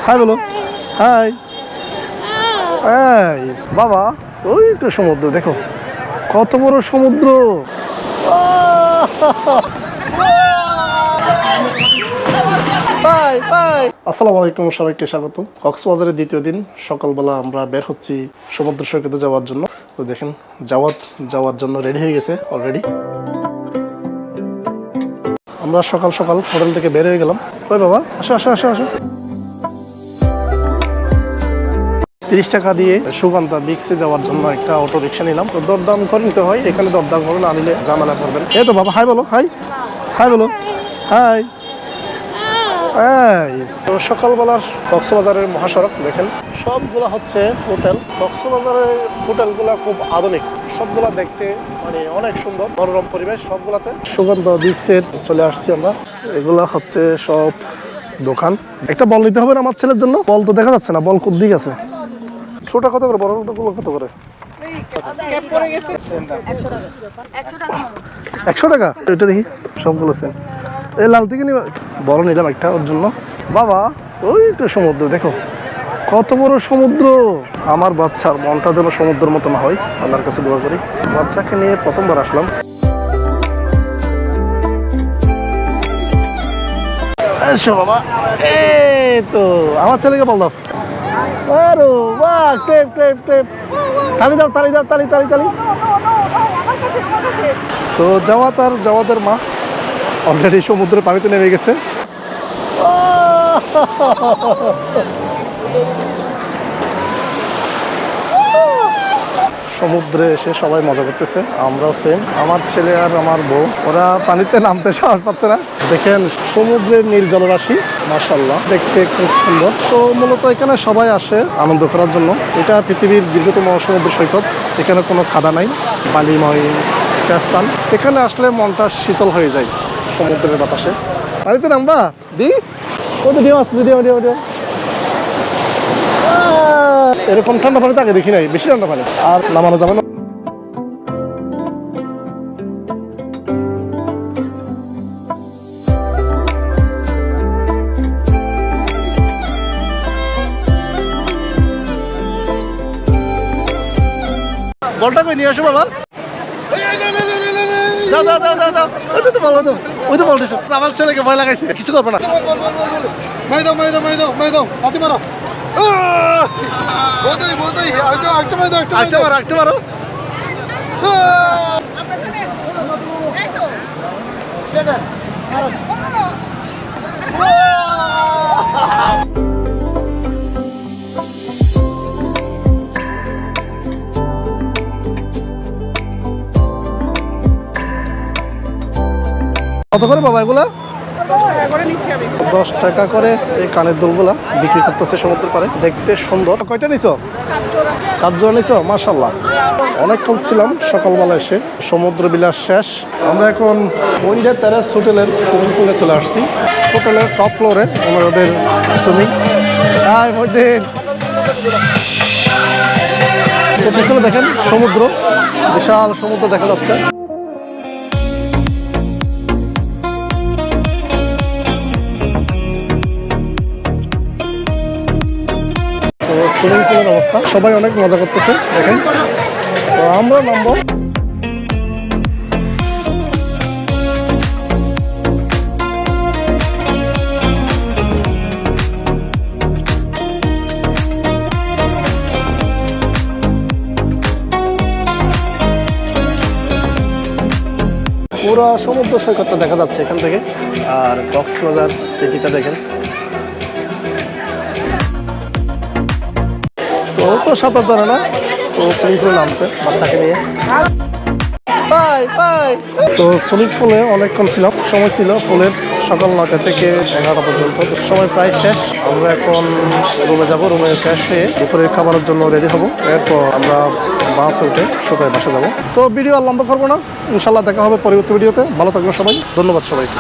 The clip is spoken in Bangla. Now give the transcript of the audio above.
হাই বলো, হাই। এই বাবা, ওই তো সমুদ্র, দেখো কত বড় সমুদ্র। আসসালামু আলাইকুম, সবাইকে স্বাগত। কক্সবাজারের দ্বিতীয় দিন সকালবেলা আমরা বের হচ্ছি সমুদ্র সৈকতে যাওয়ার জন্য। তো দেখেন জাওয়াত যাওয়ার জন্য রেডি হয়ে গেছে অলরেডি। আমরা সকাল সকাল হোটেল থেকে বের হয়ে গেলাম। ওই বাবা, আসো আসো আসো আসো। 30 টাকা দিয়ে সুগন্ধা বিক্সে যাওয়ার জন্য একটা অটো রিক্সা নিলাম। তো দরদাম করে নিতে হয়, এখানে দরদাম করে না নিলে ঝামেলা করবেন। এই তো বাবা, হাই বলো, হাই হাই বলো, হাই। তো সকালবেলার কক্সবাজারের মহাসড়ক দেখেন, সবগুলা হচ্ছে হোটেল। কক্সবাজারের হোটেলগুলা খুব আধুনিক, সবগুলা দেখতে মানে অনেক সুন্দর, মনোরম পরিবেশ সবগুলাতে। সুগন্ধা বিক্সের চলে আসছি আমরা। এগুলা হচ্ছে সব দোকান। একটা বল নিতে হবে না আমার ছেলের জন্য? বল তো দেখা যাচ্ছে না, বল কোন দিক আছে? ছোটা কত করে, বড়গুলো কত করে? 100 টাকা। এটা দেখি সবগুলো সেম। এই লাল থেকে নিবা, বড় নিলাম একটা ওর জন্য। বাবা, ওই তো সমুদ্র, দেখো কত বড় সমুদ্র। আমার বাচ্চার মনটা যেন সমুদ্রের মতো না হয়, আল্লাহর কাছে দোয়া করি। বাচ্চাকে নিয়ে প্রথমবার আসলাম। এসো বাবা, এই তো আমার ছেলেকে বল দাও। আরো বাহ, টেপ টেপ টেপ, তালি দাও, তালি দাও, তালি তালি তালি। তো জাওয়াতের মা অলরেডি সমুদ্রের পানিতে নেমে গেছে। সমুদ্রে এসে সবাই মজা করতেছে, আমরাও সেম। আমার ছেলে আর আমার বউ, ওরা পানিতে নামতে সাহস পাচ্ছে না। দেখেন সমুদ্রের নীল জলরাশি, মাশাআল্লাহ, দেখতে খুব সুন্দর। তো মূলত এখানে সবাই আসে আনন্দ করার জন্য। এটা পৃথিবীর দীর্ঘতম সমুদ্র সৈকত। এখানে কোনো খাদা নাই, বালিময় একটা স্থান। এখানে আসলে মনটা শীতল হয়ে যায় সমুদ্রের বাতাসে। পানিতে নামবা দি, ওটা দিয়ে আসতে দিও দিও দিও। এরকম ঠান্ডা পানিতে আগে দেখি নাই, বেশি ঠান্ডা পানি। আর নামানো যাবে না। বলটা কই নিয়ে আসো বাবা। যাও যাও যাও যাও যাও, ওই তো বলো তো, ওই তো বলতে আমার ছেলেকে ভয় লাগাইছে, কিছু করবে না। মাই দাও মাই দাও মাই দাও মাই দাও, হাতি মারো। একটা মারো। কত করে বাবা এগুলা? 10 টাকা করে এই কানের দুলগুলা বিক্রি করতেছে সমুদ্রের পাড়ে। দেখতে সুন্দর। কয়টা নিছো? 4 জোড়া নিছো, মাশাআল্লাহ। অনেকক্ষণ ছিলাম সকালবেলা এসে। সমুদ্র বিলাস শেষ। আমরা এখন উইন্ডার টেরাস হোটেলের সুইমিং পুলে চলে আসছি। হোটেলের টপ ফ্লোরে আমাদের সুইমিং। হাই মহিউদ্দিন। তো পিছনে দেখেন সমুদ্র, বিশাল সমুদ্র দেখা যাচ্ছে। সুইমিং পুলের অবস্থা, সবাই অনেক মজা করতেছে দেখেন। তো আমরা নামবো। পুরো সমুদ্র সৈকতটা দেখা যাচ্ছে এখান থেকে। আর কক্সবাজার সিটিটা দেখেন। তো সাঁতার জানে না, তো সুইমিং পুলে নামছে বাচ্চাকে নিয়ে। তো সুইমিং পুলে অনেকক্ষণ ছিলাম, সময় ছিল পুলের সকাল 9টা থেকে 11টা পর্যন্ত। সময় প্রায় শেষ। আমরা এখন রুমে যাব, রুমে ফ্রেশ হয়ে দুপুরের খাবারের জন্য রেডি হব। এরপর আমরা বাসে উঠে সোজা বাসা যাব। তো ভিডিও আর লম্বা করবো না, ইনশাল্লাহ দেখা হবে পরবর্তী ভিডিওতে। ভালো থাকবেন সবাই, ধন্যবাদ সবাইকে।